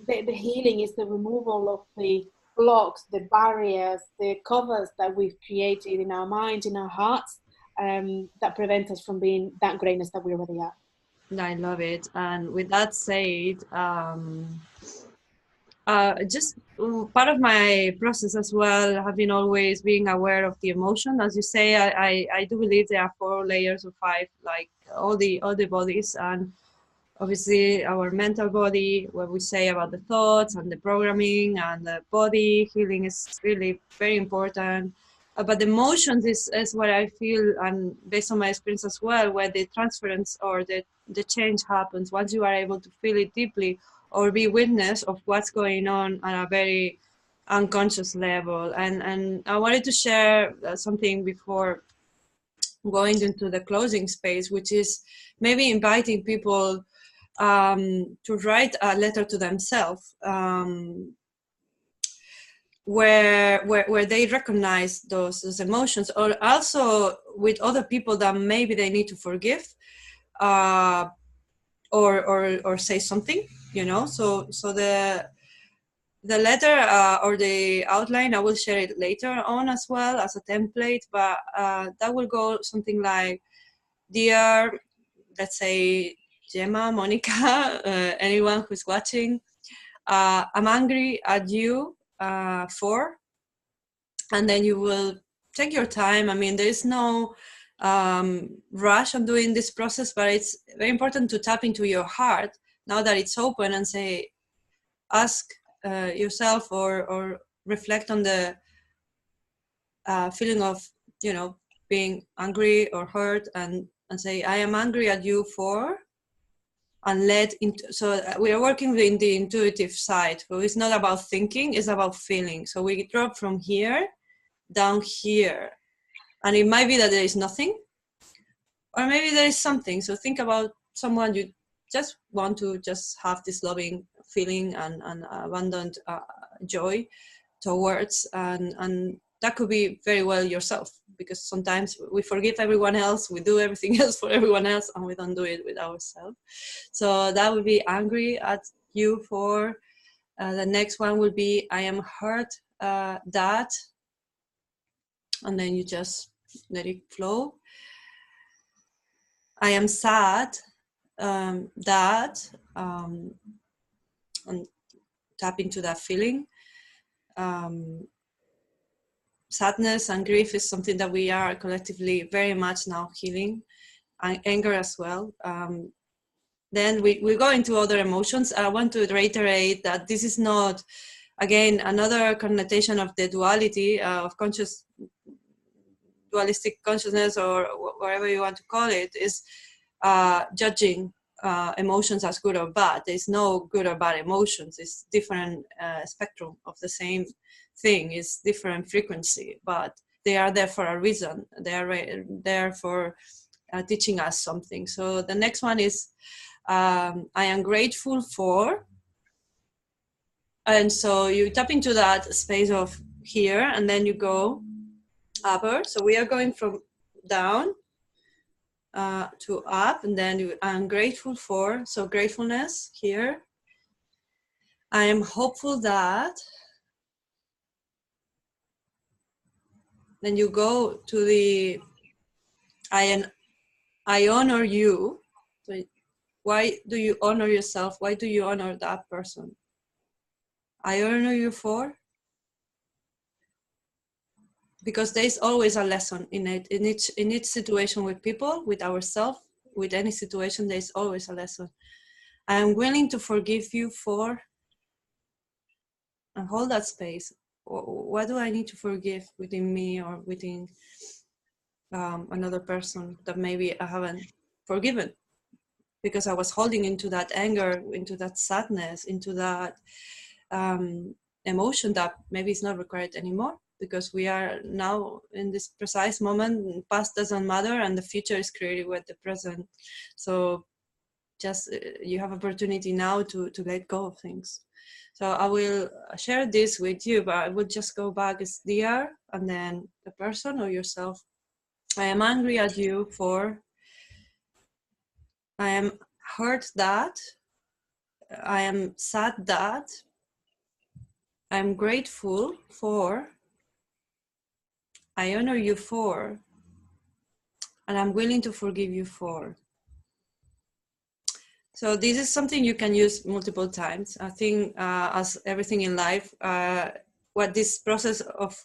[SPEAKER 2] the healing is the removal of the blocks, the barriers, the covers that we've created in our minds, in our hearts, that prevent us from being that greatness that we already are.
[SPEAKER 1] I love it. And with that said, just part of my process as well have been always being aware of the emotion. As you say, I do believe there are 4 layers or 5, like all the bodies, and obviously our mental body, what we say about the thoughts and the programming, and the body healing is really very important. But the emotions is what I feel, and based on my experience as well, where the transference or the change happens once you are able to feel it deeply, or be witness of what's going on a very unconscious level. And I wanted to share something before going into the closing space, which is maybe inviting people to write a letter to themselves, where they recognize those emotions, or also with other people that maybe they need to forgive, uh, or say something, you know. So the letter, or the outline, I will share it later on as well as a template, but that will go something like, dear, let's say, Gema, Monica, anyone who's watching, I'm angry at you for, and then you will take your time. I mean, there is no rush on doing this process, but it's very important to tap into your heart now that it's open, and say, ask yourself, or reflect on the feeling of, you know, being angry or hurt, and and say, I am angry at you for, and let into, so we are working in the intuitive side. So it's not about thinking, it's about feeling. So we drop from here down here, and it might be that there is nothing, or maybe there is something. So think about someone you just want to just have this loving feeling and abundant joy towards, and that could be very well yourself, because sometimes we forgive everyone else, we do everything else for everyone else, and we don't do it with ourselves. So that would be angry at you for. The next one would be I am hurt that, and then you just let it flow. I am sad that, and tap into that feeling. Sadness and grief is something that we are collectively very much now healing, and anger as well. Then we go into other emotions. I want to reiterate that this is not, again, another connotation of the duality of dualistic consciousness, or whatever you want to call it, is judging emotions as good or bad. There's no good or bad emotions. It's different spectrum of the same thing. It's different frequency, but they are there for a reason. They are there for teaching us something. So the next one is I am grateful for, and so you tap into that space of here, and then you go upper. So we are going from down to up, and then I'm grateful for, so gratefulness here. I am hopeful that, then you go to the I honor you. So why do you honor yourself? Why do you honor that person? I honor you for, because there is always a lesson in it. In each situation with people, with ourselves, with any situation, there is always a lesson. I am willing to forgive you for, and hold that space. What do I need to forgive within me or within another person that maybe I haven't forgiven, because I was holding into that anger, into that sadness, into that emotion that maybe is not required anymore, because we are now in this precise moment. Past doesn't matter, and the future is created with the present. So just you have opportunity now to let go of things. So I will share this with you, but I would just go back as DR, and then the person or yourself. I am angry at you for, I am hurt that, I am sad that, I'm grateful for, I honor you for, and I'm willing to forgive you for. So this is something you can use multiple times. I think as everything in life, what this process of,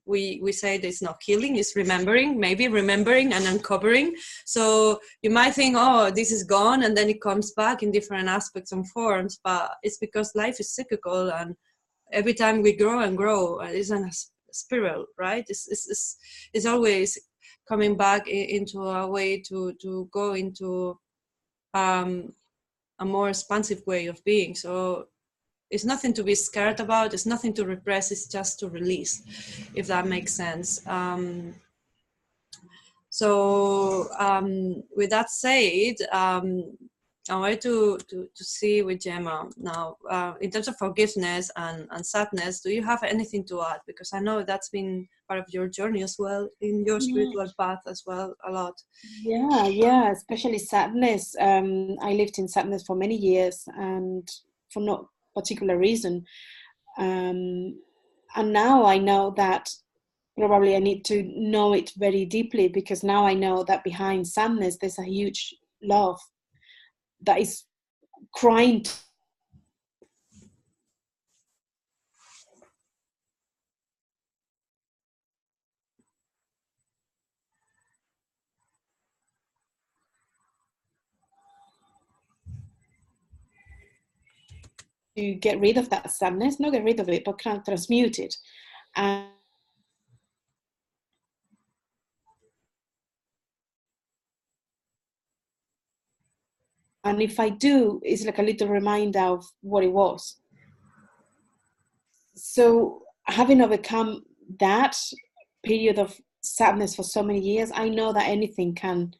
[SPEAKER 1] we say there's not healing, is remembering, maybe remembering and uncovering. So you might think, oh, this is gone, and then it comes back in different aspects and forms, but it's because life is cyclical, and every time we grow and grow, it's a spiral, right? It's always coming back into a way to go into a more expansive way of being. So it's nothing to be scared about, it's nothing to repress, it's just to release, if that makes sense. With that said, I wanted to see with Gema now, in terms of forgiveness and sadness, do you have anything to add? Because I know that's been part of your journey as well, in your spiritual path as well, a lot.
[SPEAKER 2] Yeah, especially sadness. I lived in sadness for many years, and for no particular reason. And now I know that probably I need to know it very deeply, because now I know that behind sadness there's a huge love that is crying to get rid of that sadness, not get rid of it, but kind of transmute it. And and if I do, it's like a little reminder of what it was. So having overcome that period of sadness for so many years, I know that anything can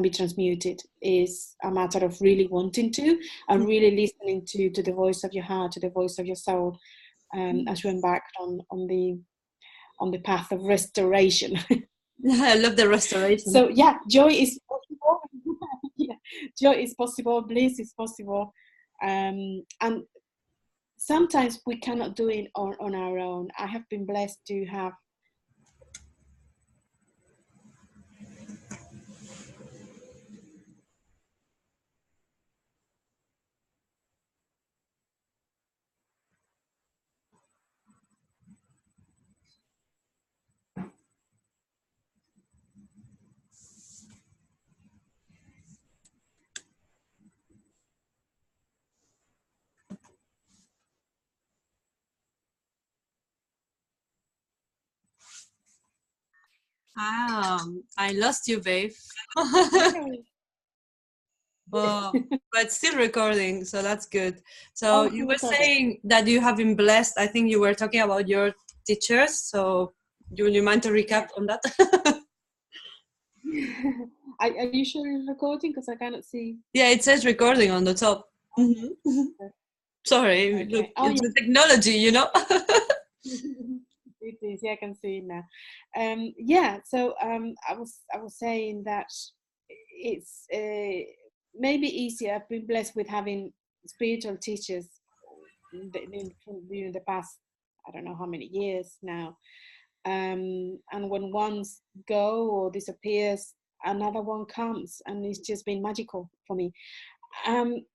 [SPEAKER 2] be transmuted. Is a matter of really wanting to, and really listening to the voice of your heart, to the voice of your soul, as you embark on the path of restoration.
[SPEAKER 1] I love the restoration.
[SPEAKER 2] So yeah, joy is possible. Yeah, joy is possible, bliss is possible, and sometimes we cannot do it on our own. I have been blessed to have
[SPEAKER 1] I lost you, babe. Oh, but still recording, so that's good. So
[SPEAKER 2] oh,
[SPEAKER 1] you were
[SPEAKER 2] recording.
[SPEAKER 1] saying that you have been blessed. I think you were talking about your teachers. So do you mind to recap on that?
[SPEAKER 2] Are you sure you're recording? Because I cannot see.
[SPEAKER 1] Yeah, it says recording on the top. Mm-hmm. Sorry, look,
[SPEAKER 2] Okay. Oh
[SPEAKER 1] it's
[SPEAKER 2] yeah.
[SPEAKER 1] the technology, you know.
[SPEAKER 2] It is. Yeah, I can see it now. Yeah. So I was saying that it's maybe easier. I've been blessed with having spiritual teachers in the past. I don't know how many years now. And when ones go or disappears, another one comes, and it's just been magical for me. Um,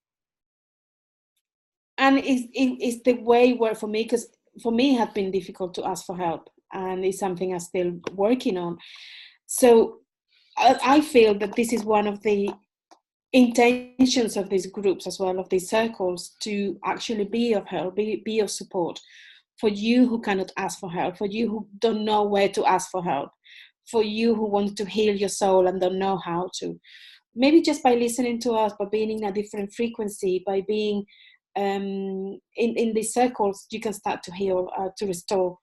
[SPEAKER 2] and it's the way where for me, because for me it had been difficult to ask for help, and it's something I'm still working on. So I feel that this is one of the intentions of these groups as well, of these circles, to actually be of help, be of support for you who cannot ask for help, for you who don't know where to ask for help, for you who want to heal your soul and don't know how to. Maybe just by listening to us, by being in a different frequency, by being in these circles, you can start to heal, to restore.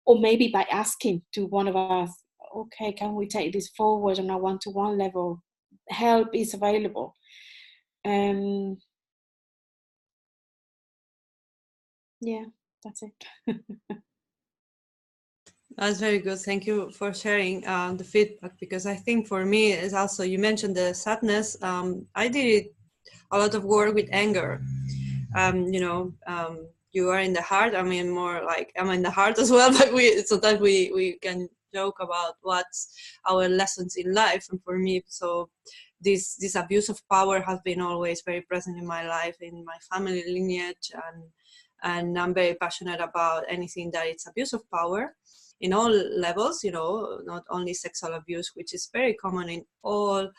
[SPEAKER 2] Or maybe by asking to one of us, okay, can we take this forward on a one-to-one level? Help is available. Yeah, that's it.
[SPEAKER 1] That's very good. Thank you for sharing the feedback, because I think for me is also, you mentioned the sadness. I did a lot of work with anger. You are in the heart. I mean, more like I'm in the heart as well, but sometimes we can joke about what's our lessons in life. And for me, so this abuse of power has been always very present in my life, in my family lineage, and I'm very passionate about anything that it's abuse of power in all levels, not only sexual abuse, which is very common in all,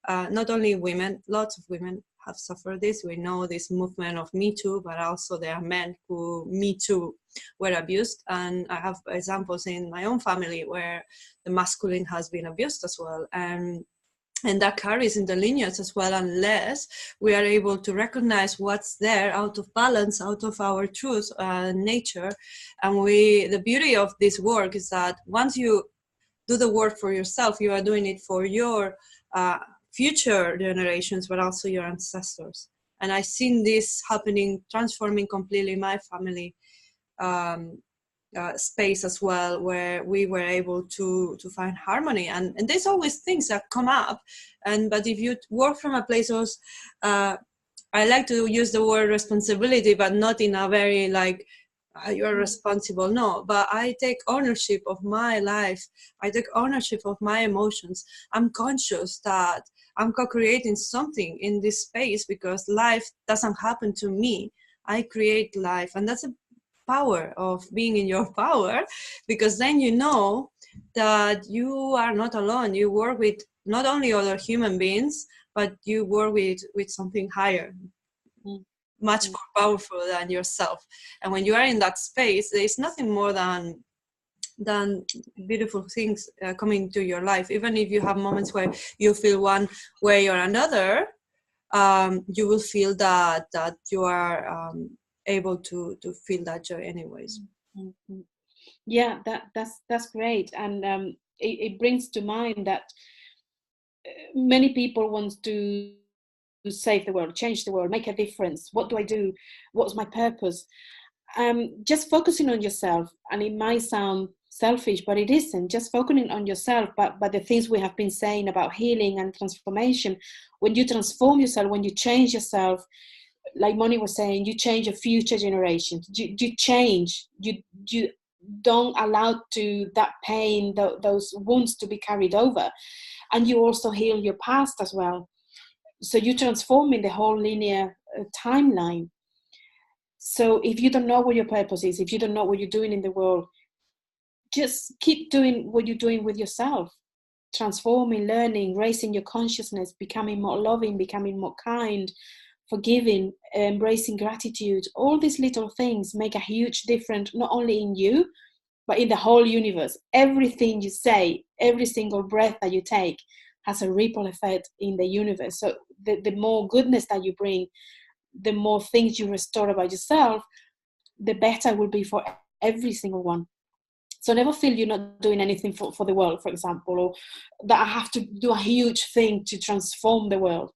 [SPEAKER 1] not only women, lots of women have suffered this. We know this movement of Me Too, but also there are men who Me Too were abused. And I have examples in my own family where the masculine has been abused as well. And that carries in the lineage as well, unless we are able to recognize what's there out of balance, out of our truth, nature. And the beauty of this work is that once you do the work for yourself, you are doing it for your future generations, but also your ancestors. And I've seen this happening, transforming completely my family space as well, where we were able to find harmony. And there's always things that come up, but if you work from a place of I like to use the word responsibility, but not in a very like you're responsible. No, but I take ownership of my life. I take ownership of my emotions. I'm conscious that I'm co-creating something in this space, because life doesn't happen to me. I create life, and that's a power of being in your power, because then you know that you are not alone. You work with not only other human beings, but you work with something higher, much more powerful than yourself. And when you are in that space, there is nothing more than beautiful things coming to your life. Even if you have moments where you feel one way or another, you will feel that you are able to feel that joy anyways.
[SPEAKER 2] Mm-hmm. Yeah, that's great, and it brings to mind that many people want to save the world, change the world, make a difference. What do I do? What's my purpose? Just focusing on yourself, and it might sound selfish, but it isn't. Just focusing on yourself, but the things we have been saying about healing and transformation, when you transform yourself, when you change yourself, like Moni was saying, you change your future generations. You change. You don't allow to that pain, those wounds to be carried over, and you also heal your past as well. So you transform in the whole linear timeline. So if you don't know what your purpose is, if you don't know what you're doing in the world, just keep doing what you're doing with yourself, transforming, learning, raising your consciousness, becoming more loving, becoming more kind, forgiving, embracing gratitude. All these little things make a huge difference, not only in you, but in the whole universe. Everything you say, every single breath that you take has a ripple effect in the universe. So the more goodness that you bring, the more things you restore about yourself, the better it will be for every single one. So never feel you're not doing anything for the world, for example, or that I have to do a huge thing to transform the world.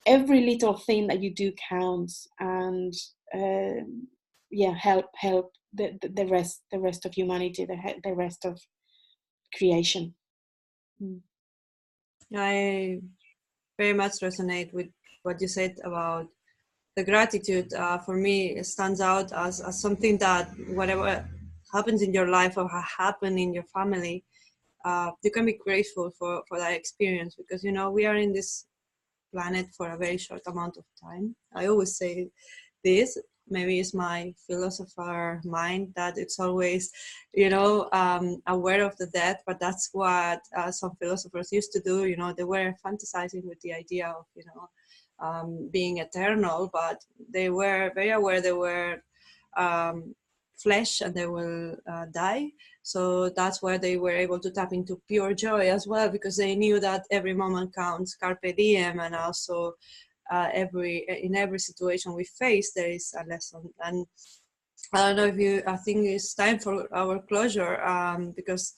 [SPEAKER 2] Every little thing that you do counts, and help the rest of humanity, the rest of creation.
[SPEAKER 1] I very much resonate with what you said about the gratitude. For me, it stands out as something that whatever happens in your life or happen in your family, you can be grateful for that experience, because we are in this planet for a very short amount of time. I always say this. Maybe it's my philosopher mind that it's always, aware of the death, but that's what some philosophers used to do. They were fantasizing with the idea of, being eternal, but they were very aware they were flesh and they will die. So that's why they were able to tap into pure joy as well, because they knew that every moment counts, carpe diem, and also in every situation we face there is a lesson. And I don't know if I think it's time for our closure, because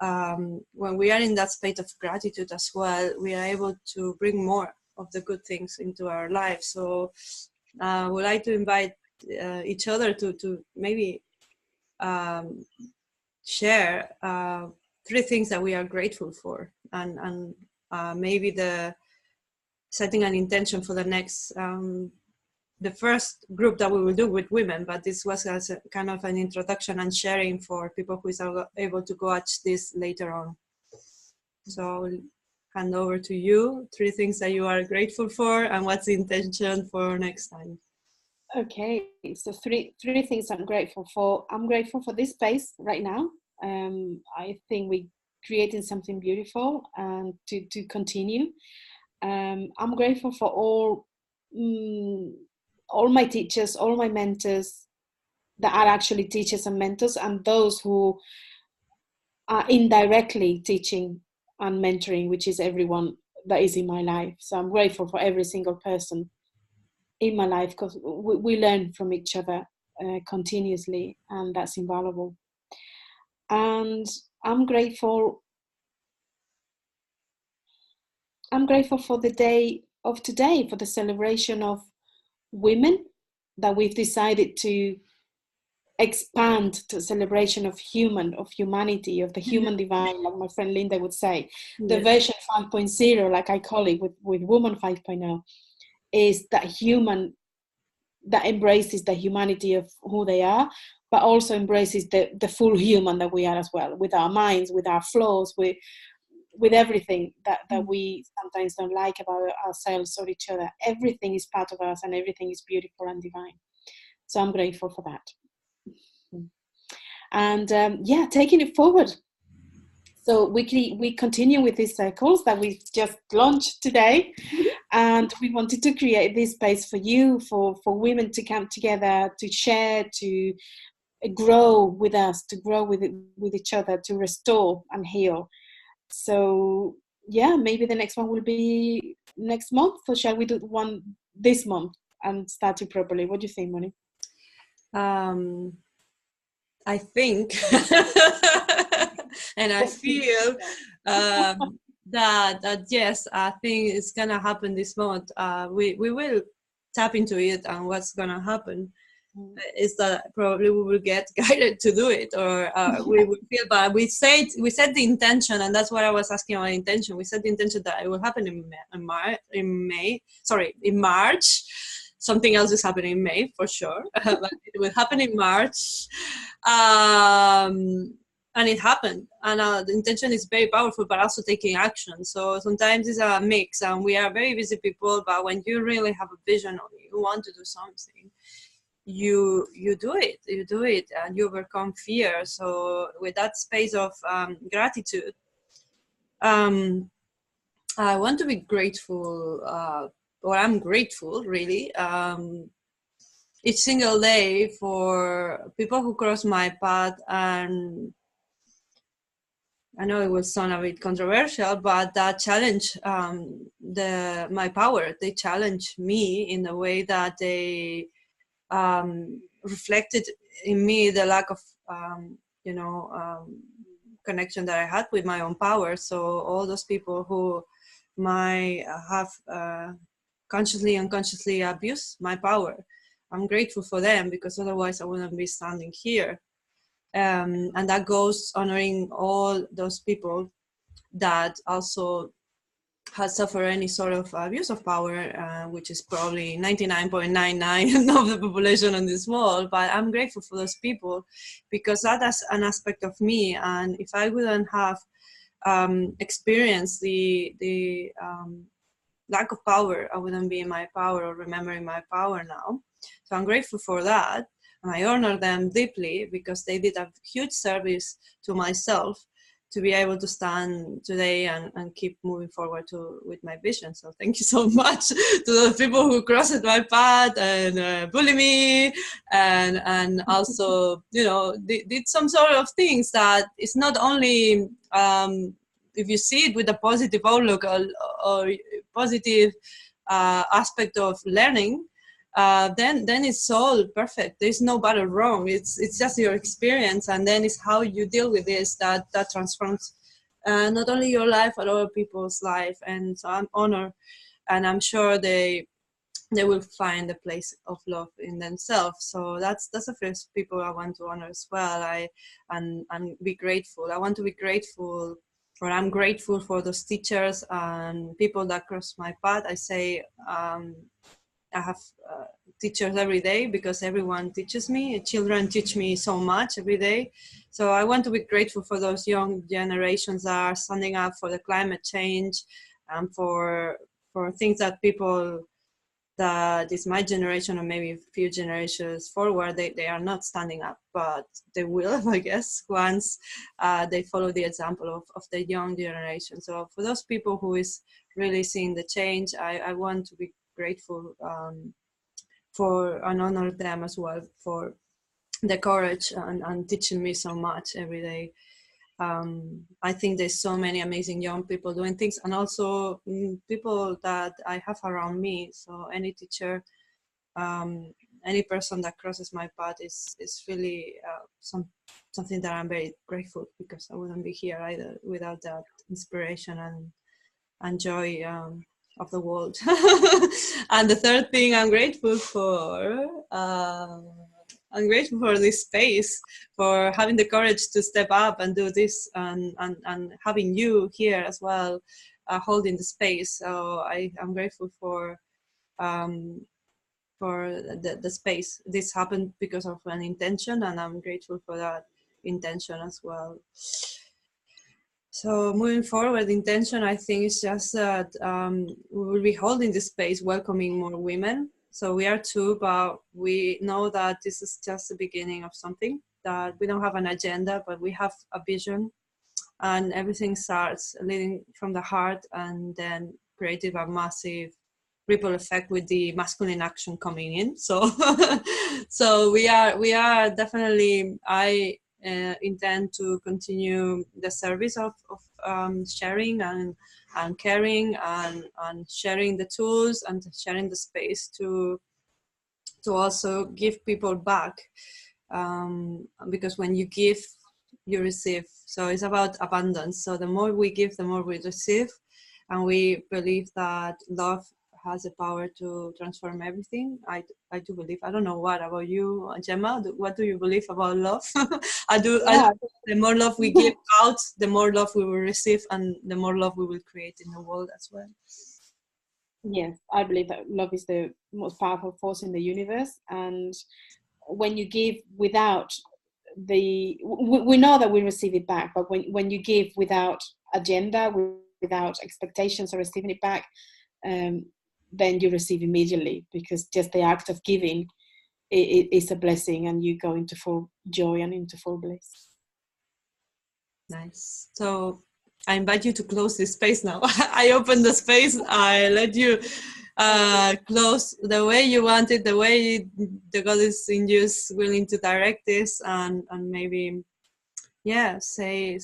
[SPEAKER 1] when we are in that state of gratitude as well, we are able to bring more of the good things into our life. So would like to invite each other to maybe share 3 things that we are grateful for, and maybe the setting an intention for the next the first group that we will do with women, but this was as a kind of an introduction and sharing for people who is able to watch this later on. So I'll hand over to you 3 things that you are grateful for, and what's the intention for next time.
[SPEAKER 2] Okay, so three things I'm grateful for. I'm grateful for this space right now. I think we're creating something beautiful and to continue. I'm grateful for all my teachers, all my mentors that are actually teachers and mentors, and those who are indirectly teaching and mentoring, which is everyone that is in my life. So I'm grateful for every single person in my life, because we learn from each other continuously, and that's invaluable. And I'm grateful for the day of today, for the celebration of women, that we've decided to expand to a celebration of humanity, of the human divine, like my friend Linda would say. The version 5.0, like I call it, with Woman 5.0, is that human that embraces the humanity of who they are, but also embraces the full human that we are as well, with our minds, with our flaws, with everything that we sometimes don't like about ourselves or each other. Everything is part of us, and everything is beautiful and divine. So I'm grateful for that. And taking it forward. So we continue with these circles that we just launched today, and we wanted to create this space for you, for women to come together, to share, to grow with us, to grow with each other, to restore and heal. So yeah, maybe the next one will be next month. So shall we do one this month and start it properly? What do you think, Moni?
[SPEAKER 1] I think and I feel that yes, I think it's gonna happen this month. We will tap into it, and what's gonna happen is that probably we will get guided to do it, or we will feel bad. We set the intention, and that's what I was asking about intention. We set the intention that it will happen in March. Something else is happening in May for sure, but it will happen in March. And it happened, and the intention is very powerful, but also taking action. So sometimes it's a mix, and we are very busy people, but when you really have a vision or you want to do something, you do it and you overcome fear. So with that space of gratitude, I want to be grateful, or I'm grateful really, each single day for people who cross my path. And I know it will sound a bit controversial, but that challenge my power. They challenge me in a way that they reflected in me the lack of connection that I had with my own power. So all those people who might have consciously unconsciously abused my power, I'm grateful for them, because otherwise I wouldn't be standing here. And that goes honoring all those people that also has suffered any sort of abuse of power, which is probably 99.99% of the population on this world. But I'm grateful for those people, because that is an aspect of me. And if I wouldn't have experienced the lack of power, I wouldn't be in my power or remembering my power now. So I'm grateful for that. And I honor them deeply, because they did a huge service to myself to be able to stand today and keep moving forward with my vision. So thank you so much to the people who crossed my path and bully me, and also, did some sort of things that it's not only, if you see it with a positive outlook or positive aspect of learning, then it's all perfect. There's no bad or wrong. It's just your experience, and then it's how you deal with this that transforms not only your life but other people's life. And so I'm honored, and I'm sure they will find a place of love in themselves. So that's the first people I want to honor as well. And be grateful. I want to be grateful, or I'm grateful for those teachers and people that cross my path. I say I have teachers every day, because everyone teaches me. Children teach me so much every day. So I want to be grateful for those young generations that are standing up for the climate change and for things that people that is my generation or maybe a few generations forward, they are not standing up, but they will, I guess, once they follow the example of the young generation. So for those people who is really seeing the change, I want to be grateful for and honor them as well for the courage and teaching me so much every day. I think there's so many amazing young people doing things, and also people that I have around me. So any teacher, any person that crosses my path is really something that I'm very grateful, because I wouldn't be here either without that inspiration and joy of the world. And the third thing I'm grateful for, I'm grateful for this space, for having the courage to step up and do this, and having you here as well, holding the space. So I'm grateful for the space. This happened because of an intention, and I'm grateful for that intention as well. So moving forward, intention, I think, is just that we will be holding this space, welcoming more women. So we are two, but we know that this is just the beginning of something, that we don't have an agenda, but we have a vision, and everything starts leading from the heart, and then creating a massive ripple effect with the masculine action coming in. So so we are definitely, intend to continue the service of sharing and caring and sharing the tools and sharing the space to also give people back, because when you give, you receive. So it's about abundance. So the more we give, the more we receive, and we believe that love has the power to transform everything. I do believe. I don't know what about you, Gemma. What do you believe about love?
[SPEAKER 2] Yeah.
[SPEAKER 1] The more love we give out, the more love we will receive, and the more love we will create in the world as well.
[SPEAKER 2] Yes, I believe that love is the most powerful force in the universe, and when you give without we know that we receive it back, but when you give without agenda, without expectations or receiving it back, then you receive immediately, because just the act of giving is a blessing, and you go into full joy and into full bliss.
[SPEAKER 1] Nice. So I invite you to close this space now. I open the space. I let you close the way you want it, the way the goddess in you is willing to direct this, and maybe, yeah, say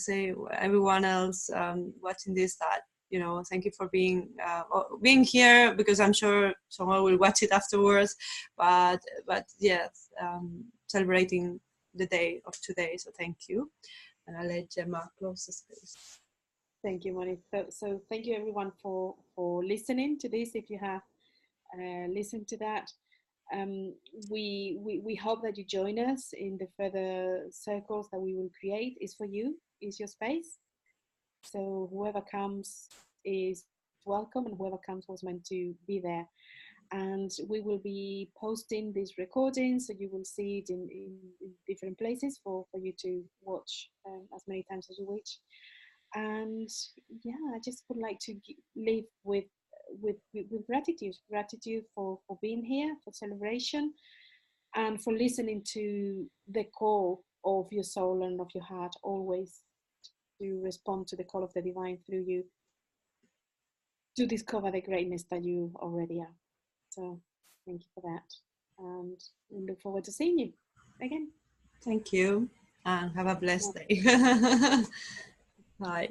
[SPEAKER 1] everyone else watching this that, you know, thank you for being here, because I'm sure someone will watch it afterwards. But yes, celebrating the day of today. So thank you. And I'll let Gemma close the space.
[SPEAKER 2] Thank you, Moni. So thank you everyone for listening to this. If you have listened to that, we hope that you join us in the further circles that we will create. Is for you, is your space. So whoever comes is welcome, and whoever comes was meant to be there. And we will be posting these recordings, so you will see it in different places for you to watch as many times as you wish. And yeah, I just would like to leave with gratitude for being here, for celebration, and for listening to the call of your soul and of your heart, always to respond to the call of the divine through you, to discover the greatness that you already are. So thank you for that, and we look forward to seeing you again.
[SPEAKER 1] Thank you, and have a blessed day. Bye.